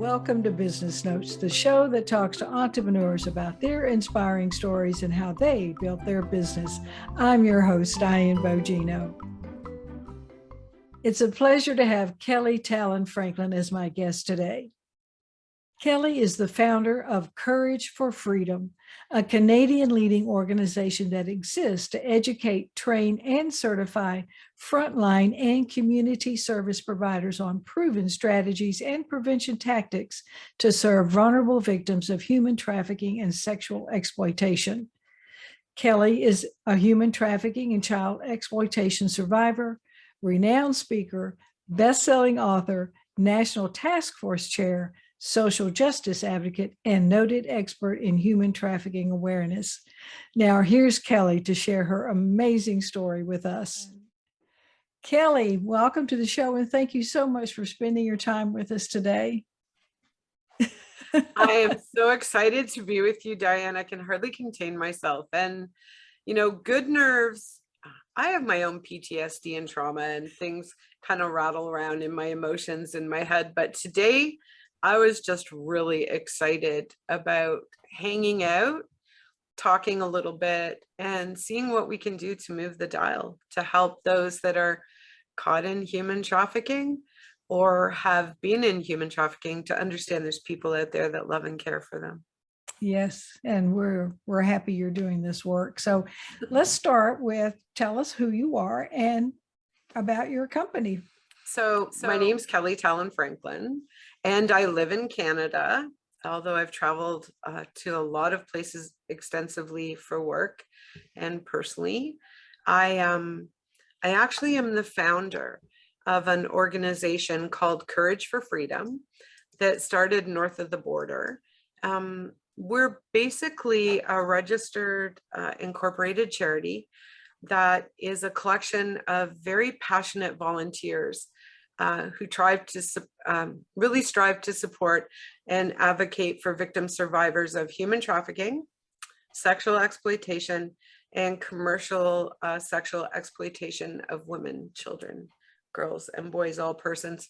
Welcome to Business Notes, the show that talks to entrepreneurs about their inspiring stories and how they built their business. I'm your host, Diane Bogino. It's a pleasure to have Kelly Tallon Franklin as my guest today. Kelly is the founder of Courage for Freedom, a Canadian leading organization that exists to educate, train, and certify frontline and community service providers on proven strategies and prevention tactics to serve vulnerable victims of human trafficking and sexual exploitation. Kelly is a human trafficking and child exploitation survivor, renowned speaker, best-selling author, National Task Force chair, social justice advocate, and noted expert in human trafficking awareness. Now, here's Kelly to share her amazing story with us. Kelly, welcome to the show, and thank you so much for spending your time with us today. I am so excited to be with you, Diane. I can hardly contain myself. And, good nerves. I have my own PTSD and trauma, and things kind of rattle around in my emotions in my head. But today, I was just really excited about hanging out, talking a little bit, and seeing what we can do to move the dial to help those that are caught in human trafficking or have been in human trafficking to understand there's people out there that love and care for them. Yes, and we're happy you're doing this work. So let's start with tell us who you are and about your company. So my name's Kelly Tallon Franklin, and I live in Canada, although I've traveled to a lot of places extensively for work and personally. I actually am the founder of an organization called Courage for Freedom that started north of the border. We're basically a registered incorporated charity that is a collection of very passionate volunteers who really strive to support and advocate for victim survivors of human trafficking, sexual exploitation, and commercial sexual exploitation of women, children, girls, and boys, all persons.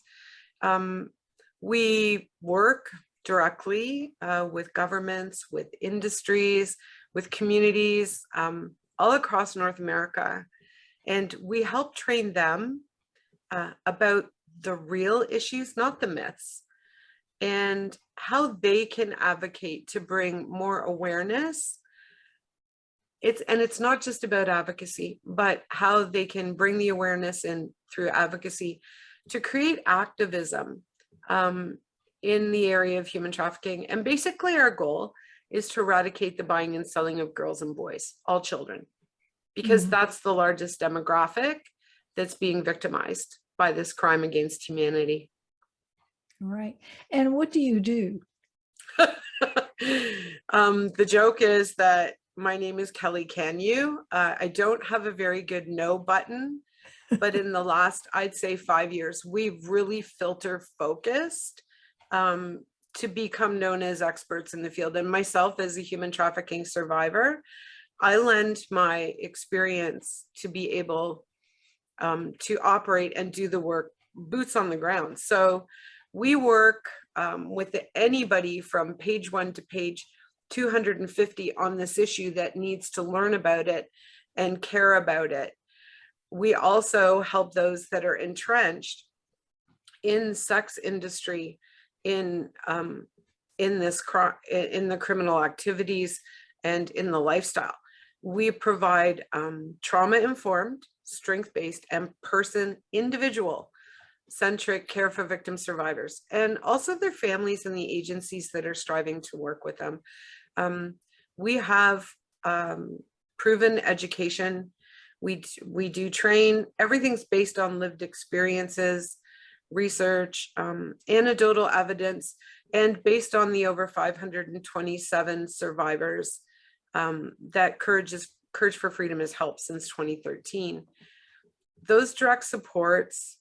We work directly with governments, with industries, with communities all across North America. And we help train them about the real issues, not the myths, and how they can advocate to bring more awareness. It's not just about advocacy, but how they can bring the awareness in through advocacy to create activism in the area of human trafficking. And basically our goal is to eradicate the buying and selling of girls and boys, all children, because that's the largest demographic that's being victimized by this crime against humanity. All right. And what do you do? The joke is that my name is Kelly Can You. I don't have a very good no button, but in the last, I'd say 5 years, we've really filter focused to become known as experts in the field. And myself as a human trafficking survivor, I lend my experience to be able to operate and do the work, boots on the ground. So we work with anybody from page 1 to page 250 on this issue that needs to learn about it and care about it. We also help those that are entrenched in sex industry, in the criminal activities, and in the lifestyle. We provide trauma-informed, strength-based, and individual-centric care for victim survivors, and also their families and the agencies that are striving to work with them. We have proven education. We do train. Everything's based on lived experiences, research, anecdotal evidence, and based on the over 527 survivors that Courage for Freedom has helped since 2013. Those direct supports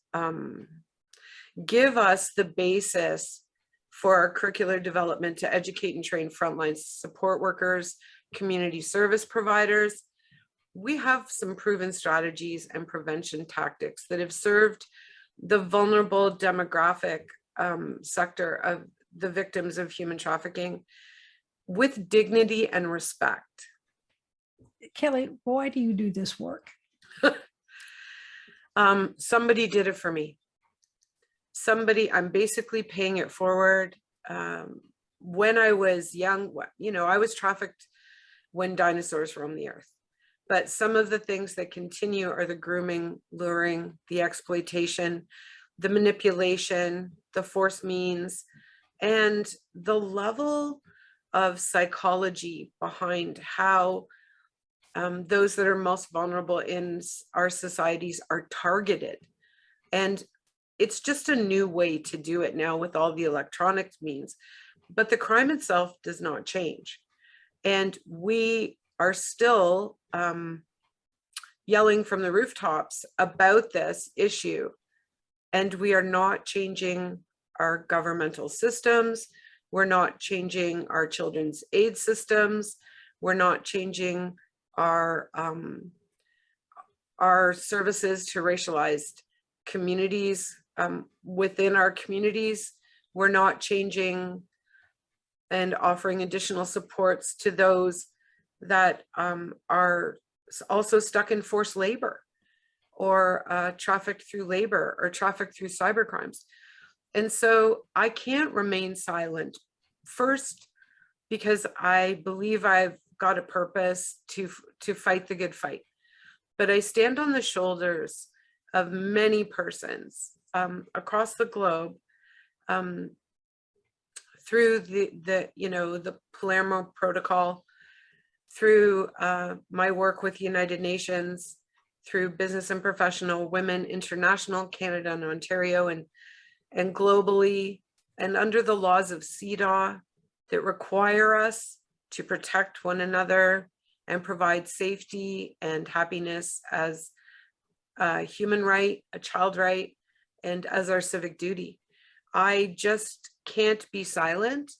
give us the basis for our curricular development to educate and train frontline support workers, community service providers. We have some proven strategies and prevention tactics that have served the vulnerable demographic sector of the victims of human trafficking with dignity and respect. Kelly, why do you do this work? Somebody did it for me. I'm basically paying it forward. When I was young, I was trafficked when dinosaurs roamed the earth. But some of the things that continue are the grooming, luring, the exploitation, the manipulation, the forced means, and the level of psychology behind how those that are most vulnerable in our societies are targeted. And it's just a new way to do it now with all the electronic means, but the crime itself does not change. And we are still yelling from the rooftops about this issue. And we are not changing our governmental systems. We're not changing our children's aid systems. We're not changing our services to racialized communities within our communities. We're not changing and offering additional supports to those that are also stuck in forced labor or trafficked through labor or trafficked through cyber crimes. And so I can't remain silent. First, because I believe I've got a purpose to fight the good fight. But I stand on the shoulders of many persons across the globe through the Palermo Protocol, through my work with United Nations, through Business and Professional Women International, Canada and Ontario, and globally, and under the laws of CED that require us to protect one another and provide safety and happiness as a human right, a child right, and as our civic duty. I just can't be silent,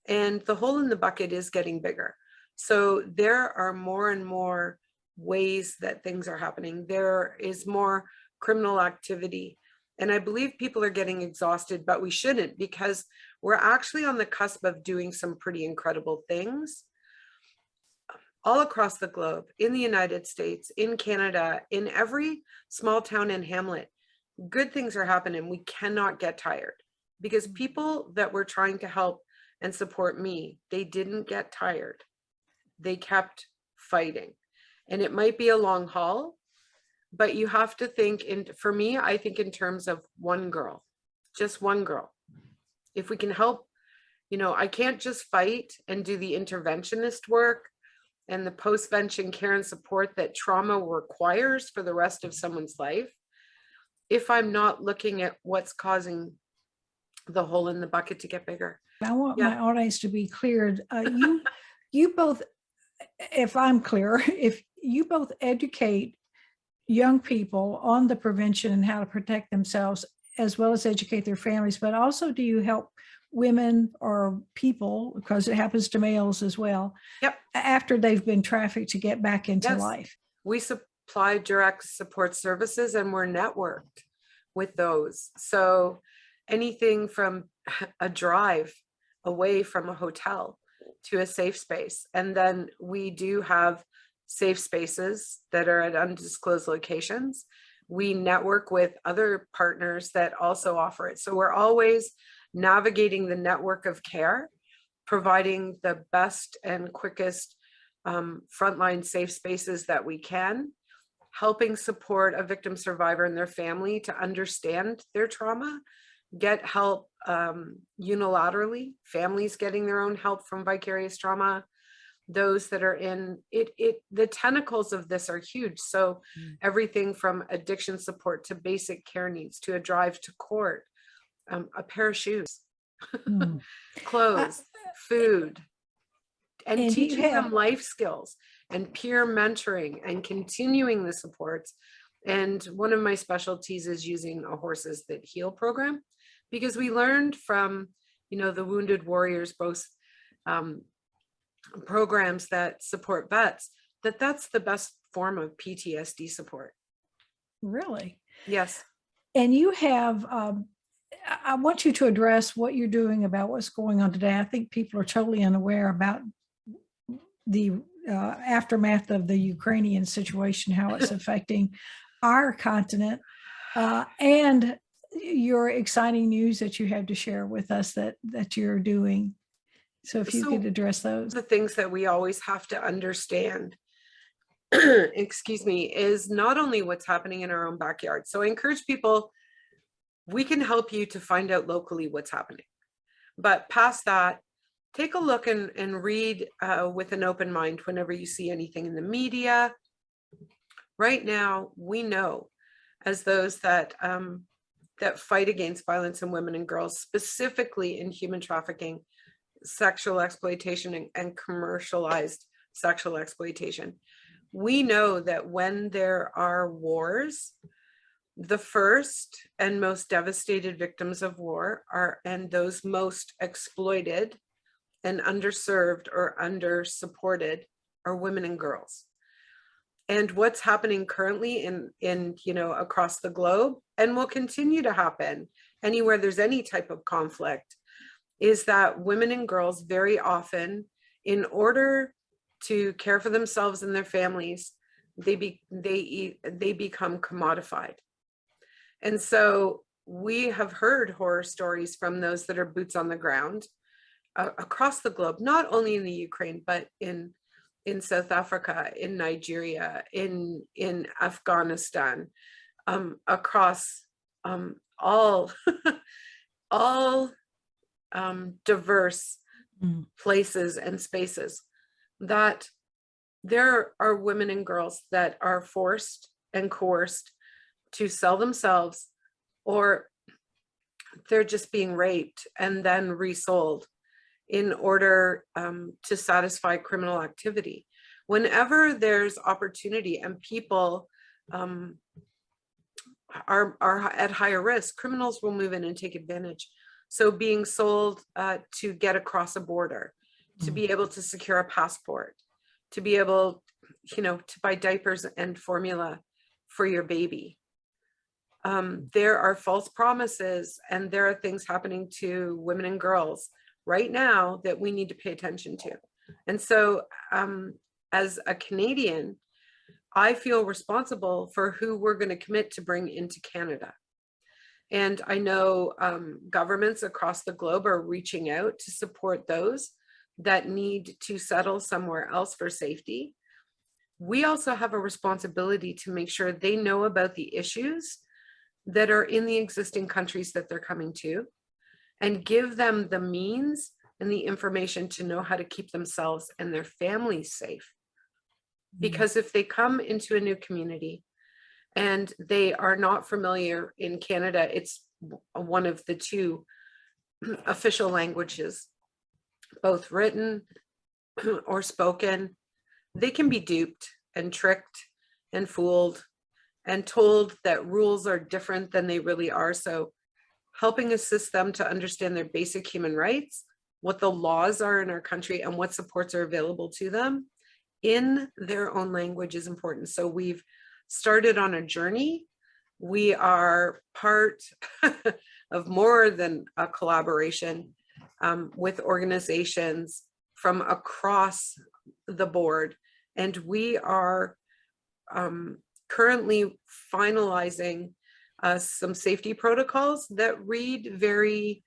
and the hole in the bucket is getting bigger. So there are more and more ways that things are happening. There is more criminal activity. And I believe people are getting exhausted, but we shouldn't, because we're actually on the cusp of doing some pretty incredible things all across the globe, in the United States, in Canada, in every small town and hamlet. Good things are happening. We cannot get tired, because people that were trying to help and support me, they didn't get tired. They kept fighting. And it might be a long haul, but you have to think for me, I think in terms of one girl, just one girl. If we can help, I can't just fight and do the interventionist work and the post-vention care and support that trauma requires for the rest of someone's life, if I'm not looking at what's causing the hole in the bucket to get bigger. I want my audience to be cleared. You both, if I'm clear, if you both educate young people on the prevention and how to protect themselves, as well as educate their families, but also do you help women or people, because it happens to males as well, after they've been trafficked, to get back into life? We supply direct support services, and we're networked with those. So anything from a drive away from a hotel to a safe space. And then we do have safe spaces that are at undisclosed locations. We network with other partners that also offer it. So we're always navigating the network of care, providing the best and quickest frontline safe spaces that we can, helping support a victim survivor and their family to understand their trauma, get help unilaterally, families getting their own help from vicarious trauma, those that are in it. The tentacles of this are huge. So everything from addiction support to basic care needs, to a drive to court, a pair of shoes, clothes, food, and teaching them life skills and peer mentoring and continuing the supports. And one of my specialties is using a Horses That Heal program, because we learned from, the Wounded Warriors, both programs that support vets, that's the best form of PTSD support. Really? Yes. And you have, I want you to address what you're doing about what's going on today. I think people are totally unaware about the aftermath of the Ukrainian situation, how it's affecting our continent, and your exciting news that you have to share with us that you're doing. So if you could So address those. the things that we always have to understand, excuse me, is not only what's happening in our own backyard. So I encourage people, we can help you to find out locally what's happening. But past that, take a look and read with an open mind whenever you see anything in the media. Right now, we know, as those that that fight against violence in women and girls, specifically in human trafficking, sexual exploitation, and commercialized sexual exploitation. We know that when there are wars, the first and most devastated victims of war are, and those most exploited and underserved or under-supported, are women and girls. And what's happening currently in across the globe, and will continue to happen anywhere there's any type of conflict, is that women and girls very often, in order to care for themselves and their families, they become commodified. And so we have heard horror stories from those that are boots on the ground across the globe, not only in the Ukraine, but in South Africa, in Nigeria, in Afghanistan, across all all diverse places and spaces, that there are women and girls that are forced and coerced to sell themselves, or they're just being raped and then resold in order to satisfy criminal activity. Whenever there's opportunity and people are at higher risk, criminals will move in and take advantage. So being sold to get across a border, to be able to secure a passport, to be able, to buy diapers and formula for your baby. There are false promises, and there are things happening to women and girls right now that we need to pay attention to. And so as a Canadian, I feel responsible for who we're going to commit to bring into Canada. And I know governments across the globe are reaching out to support those that need to settle somewhere else for safety. We also have a responsibility to make sure they know about the issues that are in the existing countries that they're coming to, and give them the means and the information to know how to keep themselves and their families safe. Because if they come into a new community and they are not familiar in Canada, it's one of the two official languages, both written or spoken, they can be duped and tricked and fooled and told that rules are different than they really are. So helping assist them to understand their basic human rights, what the laws are in our country, and what supports are available to them in their own language is important. So we've started on a journey. We are part of more than a collaboration with organizations from across the board. And we are currently finalizing some safety protocols that read very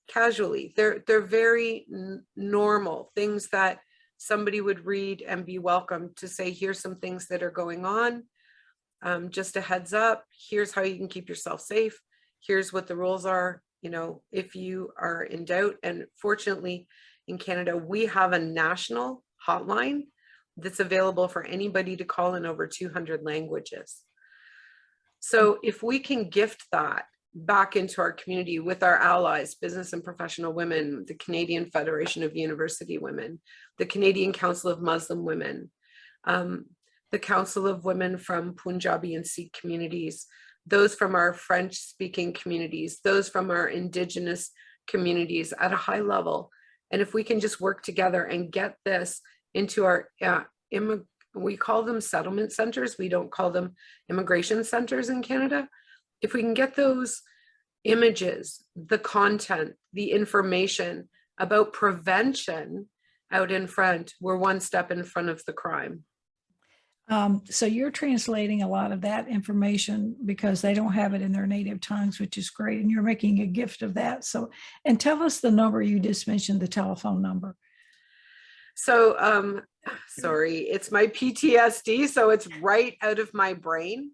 casually. They're very normal things that somebody would read and be welcome to say, here's some things that are going on. Just a heads up, here's how you can keep yourself safe. Here's what the rules are, if you are in doubt. And fortunately, in Canada, we have a national hotline that's available for anybody to call in over 200 languages. So if we can gift that back into our community with our allies, business and professional women, the Canadian Federation of University Women, the Canadian Council of Muslim Women, the Council of Women from Punjabi and Sikh communities, those from our French-speaking communities, those from our Indigenous communities at a high level. And if we can just work together and get this into our, we call them settlement centers, we don't call them immigration centers in Canada. If we can get those images, the content, the information about prevention out in front, we're one step in front of the crime. So you're translating a lot of that information because they don't have it in their native tongues, which is great. And you're making a gift of that. So, and tell us the number you just mentioned, the telephone number. So, sorry, it's my PTSD, so it's right out of my brain.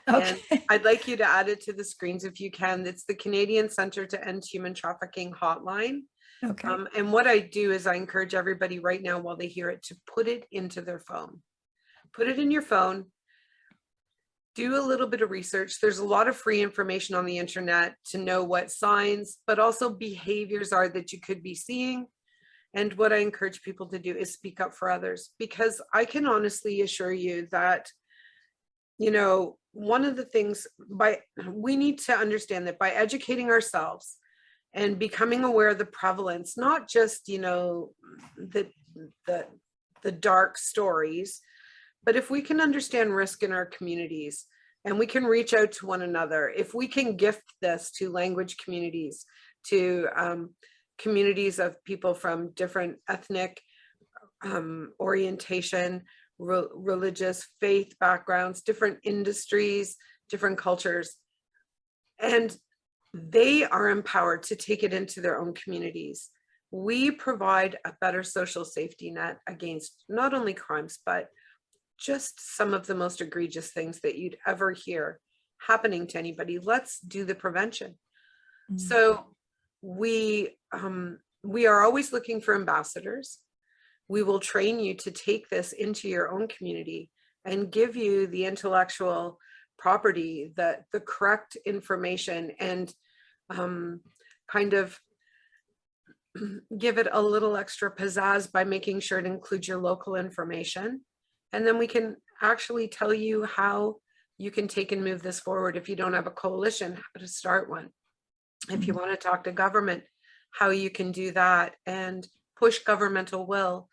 And Okay. I'd like you to add it to the screens if you can. It's the Canadian Centre to End Human Trafficking hotline. Okay. And what I do is I encourage everybody right now while they hear it to put it into their phone. Put it in your phone. Do a little bit of research. There's a lot of free information on the internet to know what signs, but also behaviors are that you could be seeing. And what I encourage people to do is speak up for others, because I can honestly assure you that, you know, one of the things we need to understand that by educating ourselves and becoming aware of the prevalence, not just, you know, the dark stories, but if we can understand risk in our communities and we can reach out to one another, if we can gift this to language communities, to communities of people from different ethnic orientation, religious, faith backgrounds, different industries, different cultures, and they are empowered to take it into their own communities. We provide a better social safety net against not only crimes, but just some of the most egregious things that you'd ever hear happening to anybody. Let's do the prevention. Mm-hmm. So we are always looking for ambassadors. We will train you to take this into your own community and give you the intellectual property, the correct information, and kind of give it a little extra pizzazz by making sure it includes your local information. And then we can actually tell you how you can take and move this forward. If you don't have a coalition, how to start one. If you want to talk to government, how you can do that and push governmental will,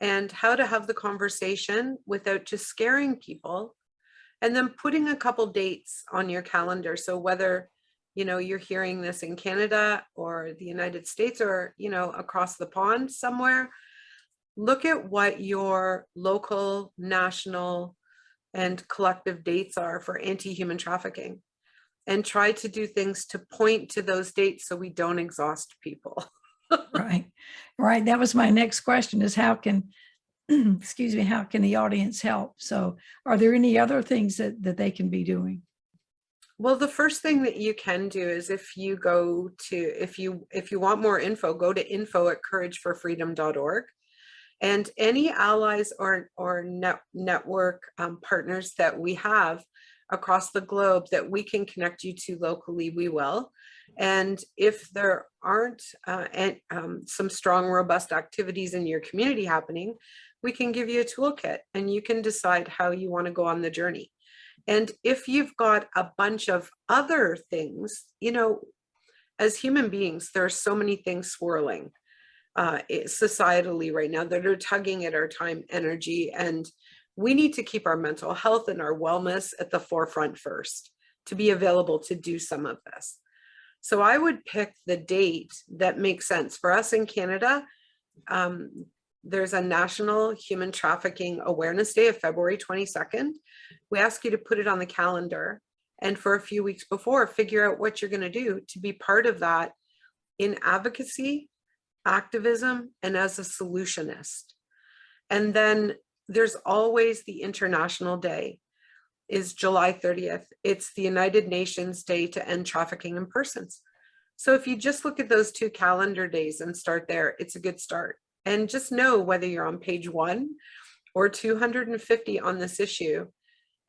and how to have the conversation without just scaring people, and then putting a couple dates on your calendar. So whether, you know, you're hearing this in Canada or the United States or, you know, across the pond somewhere, look at what your local, national, and collective dates are for anti-human trafficking, and try to do things to point to those dates so we don't exhaust people. Right. That was my next question, is how can, excuse me, how can the audience help? So are there any other things that they can be doing? Well, the first thing that you can do is if you go to, if you want more info, go to info@courageforfreedom.org. And any allies or network partners that we have across the globe that we can connect you to locally, we will. And if there aren't some strong, robust activities in your community happening, we can give you a toolkit and you can decide how you want to go on the journey. And if you've got a bunch of other things, you know, as human beings, there are so many things swirling societally right now that are tugging at our time, energy, and we need to keep our mental health and our wellness at the forefront first to be available to do some of this. So I would pick the date that makes sense. For us in Canada, there's a National Human Trafficking Awareness Day of February 22nd. We ask you to put it on the calendar, and for a few weeks before, figure out what you're going to do to be part of that in advocacy, activism, and as a solutionist. And then there's always the International Day, is July 30th. It's the United Nations Day to End Trafficking in Persons. So if you just look at those two calendar days and start there, it's a good start. And just know whether you're on page 1 or 250 on this issue,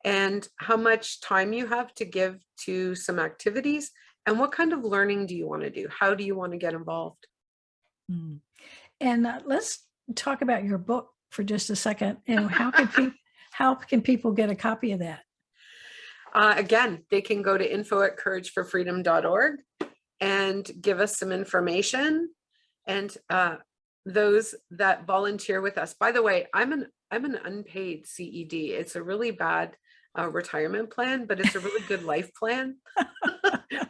and how much time you have to give to some activities, and what kind of learning do you want to do? How do you want to get involved? And let's talk about your book for just a second. And how can people get a copy of that? Again, they can go to info@courageforfreedom.org and give us some information. And those that volunteer with us, by the way, I'm an unpaid CED. It's a really bad retirement plan, but it's a really good life plan.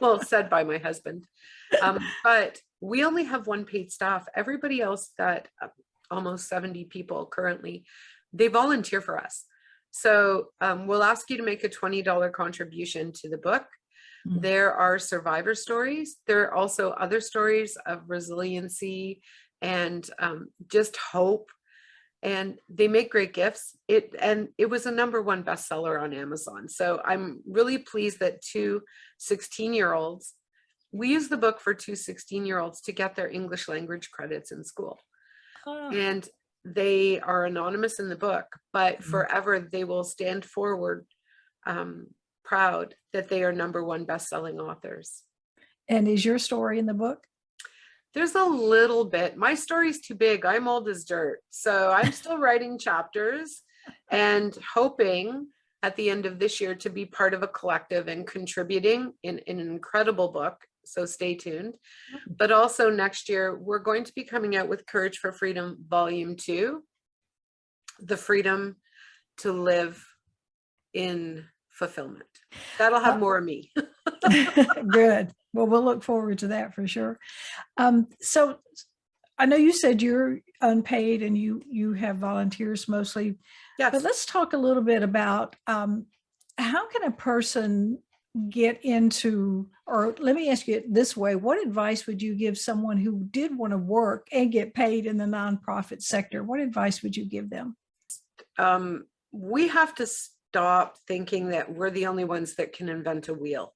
Well, said by my husband. But we only have one paid staff. Everybody else, that almost 70 people currently, they volunteer for us. So we'll ask you to make a $20 contribution to the book. Mm. There are survivor stories. There are also other stories of resiliency and just hope. And they make great gifts. It was a #1 bestseller on Amazon. So I'm really pleased that two 16-year-olds, we use the book for two 16-year-olds to get their English language credits in school. Oh. And they are anonymous in the book, but Mm. forever they will stand forward proud that they are #1 best-selling authors. And is your story in the book? There's a little bit. My story's too big. I'm old as dirt. So I'm still writing chapters and hoping at the end of this year to be part of a collective and contributing in an incredible book. So stay tuned. But also next year, we're going to be coming out with Courage for Freedom Volume 2, the freedom to live in fulfillment. That'll have more of me. Good. Well, we'll look forward to that for sure. So I know you said you're unpaid and you have volunteers mostly. Yes. But let's talk a little bit about how can a person get into, or let me ask you it this way, what advice would you give someone who did want to work and get paid in the nonprofit sector? What advice would you give them? We have to stop thinking that we're the only ones that can invent a wheel.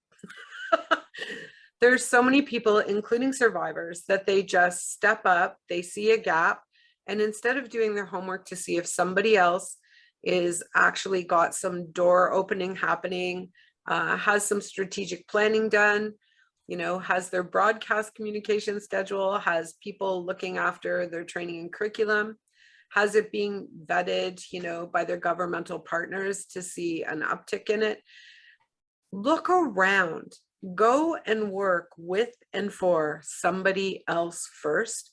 There's so many people, including survivors, that they just step up, they see a gap, and instead of doing their homework to see if somebody else is actually got some door opening happening, has some strategic planning done, has their broadcast communication schedule, has people looking after their training and curriculum, has it being vetted, by their governmental partners to see an uptick in it. Look around, go and work with and for somebody else first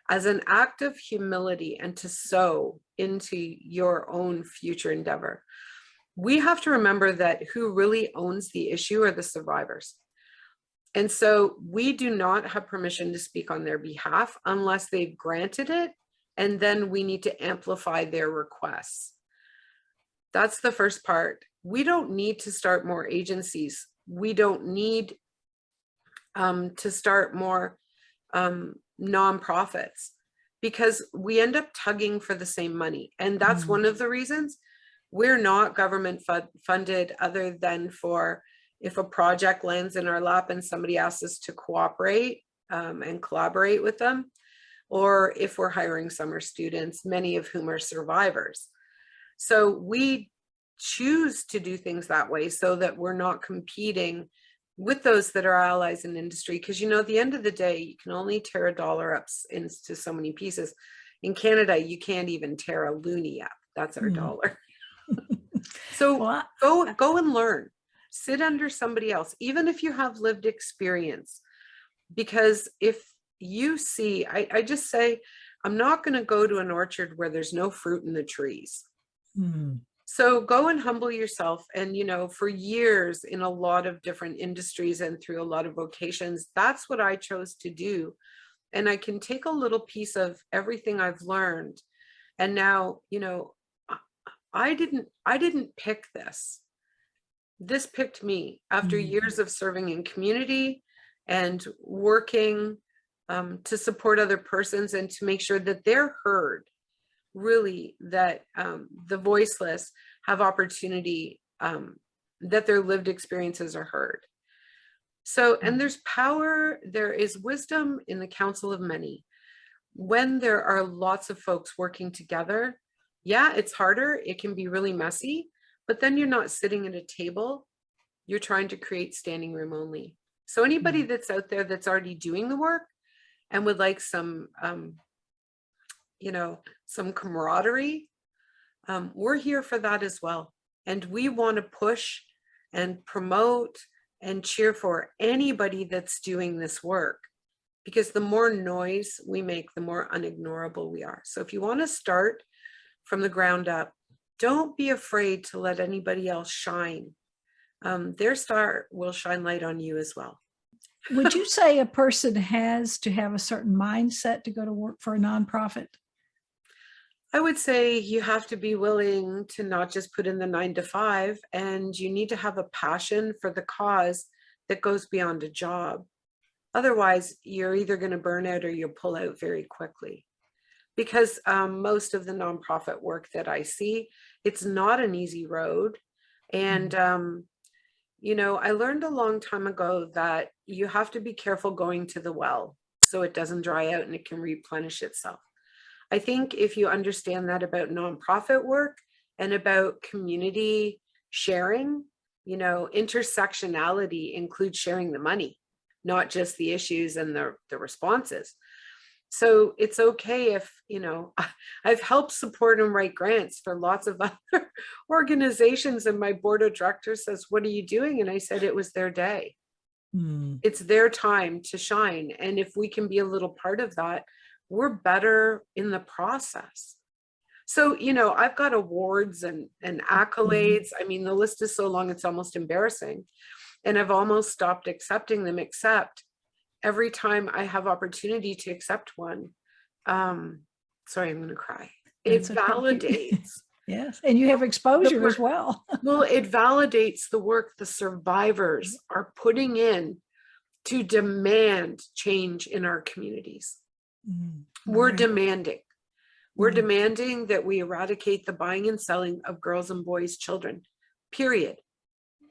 as an act of humility and to sow into your own future endeavor. We have to remember that who really owns the issue are the survivors. And so we do not have permission to speak on their behalf unless they've granted it, and then we need to amplify their requests. That's the first part. We don't need to start more agencies. We don't need to start more nonprofits, because we end up tugging for the same money. And that's one of the reasons we're not government funded, other than for if a project lands in our lap and somebody asks us to cooperate and collaborate with them, or if we're hiring summer students, many of whom are survivors. So we choose to do things that way so that we're not competing with those that are allies in industry. Because, at the end of the day, you can only tear a dollar up into so many pieces. In Canada, you can't even tear a loonie up. That's our dollar. So go and learn. Sit under somebody else, even if you have lived experience. Because if you see, I just say, I'm not going to go to an orchard where there's no fruit in the trees. So go and humble yourself. And, for years in a lot of different industries and through a lot of vocations, that's what I chose to do. And I can take a little piece of everything I've learned. And now, I didn't pick this. This picked me after years of serving in community and working to support other persons and to make sure that they're heard. Really, that the voiceless have opportunity, that their lived experiences are heard. So, and there's power, there is wisdom in the counsel of many. When there are lots of folks working together, yeah, it's harder, it can be really messy, but then you're not sitting at a table, you're trying to create standing room only. So anybody that's out there that's already doing the work and would like some some camaraderie, we're here for that as well. And we want to push and promote and cheer for anybody that's doing this work, because the more noise we make, the more unignorable we are. So if you want to start from the ground up, don't be afraid to let anybody else shine their star will shine light on you as well. Would you say a person has to have a certain mindset to go to work for a nonprofit? I would say you have to be willing to not just put in the 9 to 5, and you need to have a passion for the cause that goes beyond a job. Otherwise, you're either going to burn out or you'll pull out very quickly. Because most of the nonprofit work that I see, it's not an easy road. And, you know, I learned a long time ago that you have to be careful going to the well so it doesn't dry out and it can replenish itself. I think if you understand that about nonprofit work and about community sharing, you know, intersectionality includes sharing the money, not just the issues and the responses. So it's okay if, you know, I've helped support and write grants for lots of other organizations, and my board of directors says, "What are you doing?" And I said, it was their day. It's their time to shine. And if we can be a little part of that, we're better in the process. So, you know, I've got awards and accolades. I mean, the list is so long, it's almost embarrassing. And I've almost stopped accepting them, except every time I have opportunity to accept one, sorry, I'm going to cry. It validates. Yes. And you have exposure as well. Well, it validates the work the survivors are putting in to demand change in our communities. We're demanding. We're demanding that we eradicate the buying and selling of girls and boys' children, period,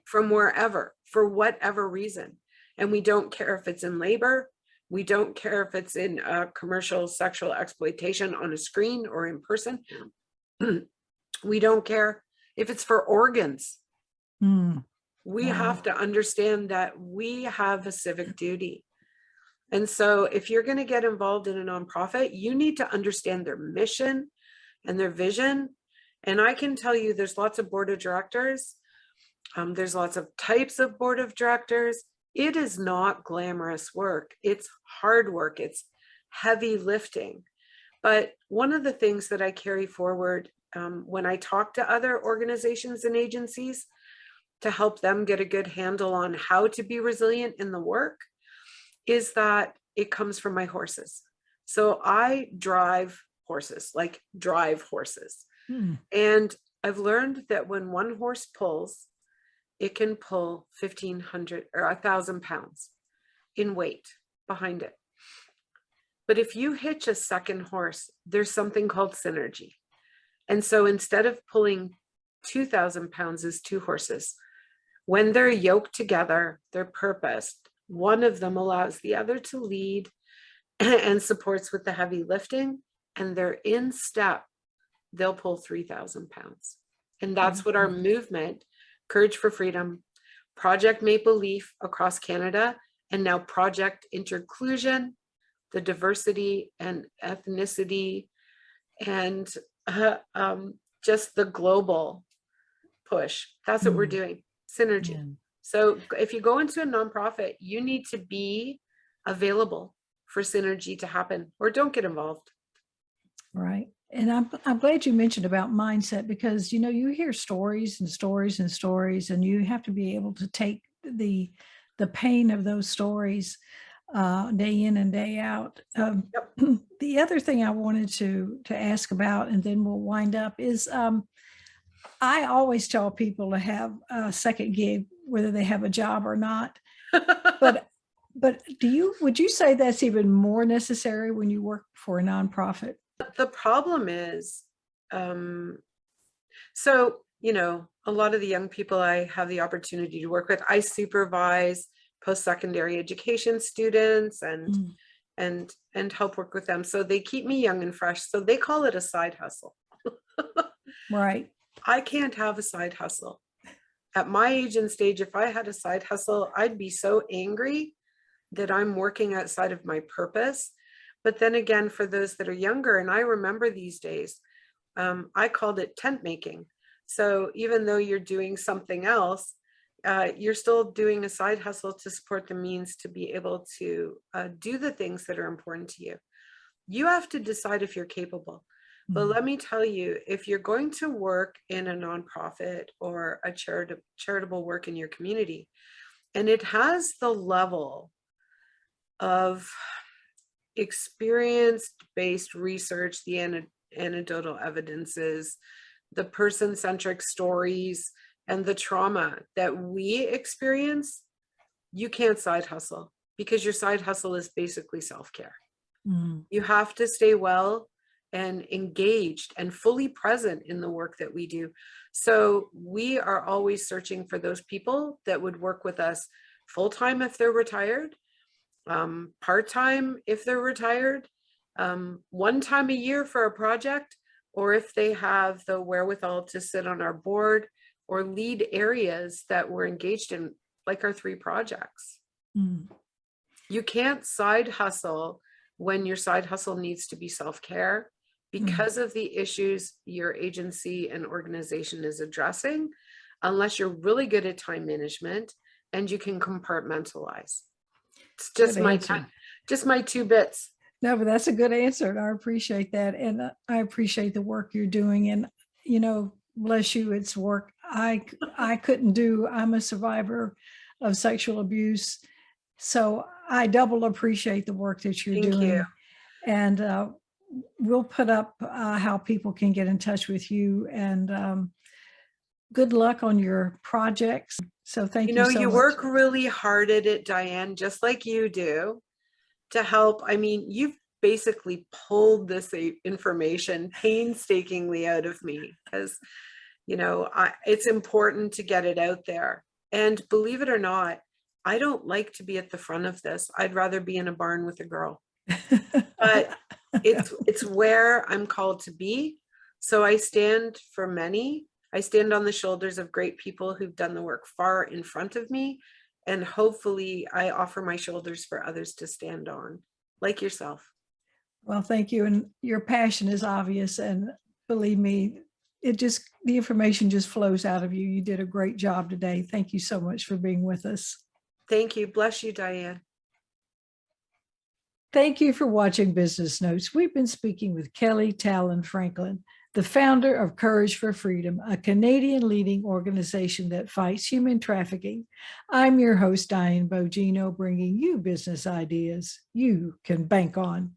from wherever, for whatever reason. And we don't care if it's in labor. We don't care if it's in commercial sexual exploitation on a screen or in person. We don't care if it's for organs. We have to understand that we have a civic duty. And so if you're going to get involved in a nonprofit, you need to understand their mission and their vision. And I can tell you there's lots of board of directors. There's lots of types of board of directors. It is not glamorous work. It's hard work. It's heavy lifting. But one of the things that I carry forward when I talk to other organizations and agencies to help them get a good handle on how to be resilient in the work is that it comes from my horses. So I drive horses, like drive horses. And I've learned that when one horse pulls, it can pull 1,500 or 1,000 pounds in weight behind it. But if you hitch a second horse, there's something called synergy. And so instead of pulling 2,000 pounds as two horses, when they're yoked together, they're purposed. One of them allows the other to lead and supports with the heavy lifting, and they're in step. They'll pull 3,000 pounds. And that's what our movement, Courage for Freedom, Project Maple Leaf across Canada, and now Project Interclusion, the diversity and ethnicity and just the global push. That's what we're doing. Synergy. So if you go into a nonprofit, you need to be available for synergy to happen, or don't get involved. Right. And I'm glad you mentioned about mindset, because, you know, you hear stories and stories and stories, and you have to be able to take the pain of those stories day in and day out. The other thing I wanted to ask about, and then we'll wind up, is I always tell people to have a second gig, whether they have a job or not. But would you say that's even more necessary when you work for a nonprofit? The problem is, so, you know, a lot of the young people I have the opportunity to work with, I supervise post-secondary education students and help work with them. So they keep me young and fresh. So they call it a side hustle. Right. I can't have a side hustle. At my age and stage, if I had a side hustle, I'd be so angry that I'm working outside of my purpose. But then again, for those that are younger, and I remember these days, I called it tent making. So even though you're doing something else, you're still doing a side hustle to support the means to be able to do the things that are important to you. You have to decide if you're capable. But let me tell you, if you're going to work in a nonprofit or a charitable work in your community, and it has the level of experience-based research, the anecdotal evidences, the person-centric stories, and the trauma that we experience, you can't side hustle, because your side hustle is basically self-care. You have to stay well and engaged and fully present in the work that we do. So we are always searching for those people that would work with us full-time if they're retired, part-time if they're retired, one time a year for a project, or if they have the wherewithal to sit on our board or lead areas that we're engaged in, like our 3 projects. You can't side hustle when your side hustle needs to be self-care because of the issues your agency and organization is addressing, unless you're really good at time management and you can compartmentalize. It's just my 2 bits. No, but that's a good answer, and I appreciate that. And I appreciate the work you're doing. And, bless you, it's work I couldn't do. I'm a survivor of sexual abuse. So I double appreciate the work that you're Thank doing. you. And we'll put up how people can get in touch with you. And good luck on your projects. So thank you so You much. work really hard at it, Diane, just like you do, to help. I mean, you've basically pulled this information painstakingly out of me, because, it's important to get it out there. And believe it or not, I don't like to be at the front of this. I'd rather be in a barn with a girl. But it's where I'm called to be. So I stand for many. I stand on the shoulders of great people who've done the work far in front of me. And hopefully I offer my shoulders for others to stand on, like yourself. Well, thank you. And your passion is obvious. And believe me, the information just flows out of you. You did a great job today. Thank you so much for being with us. Thank you. Bless you, Diane. Thank you for watching Business Notes. We've been speaking with Kelly Tallon Franklin, the founder of Courage for Freedom, a Canadian leading organization that fights human trafficking. I'm your host, Diane Bogino, bringing you business ideas you can bank on.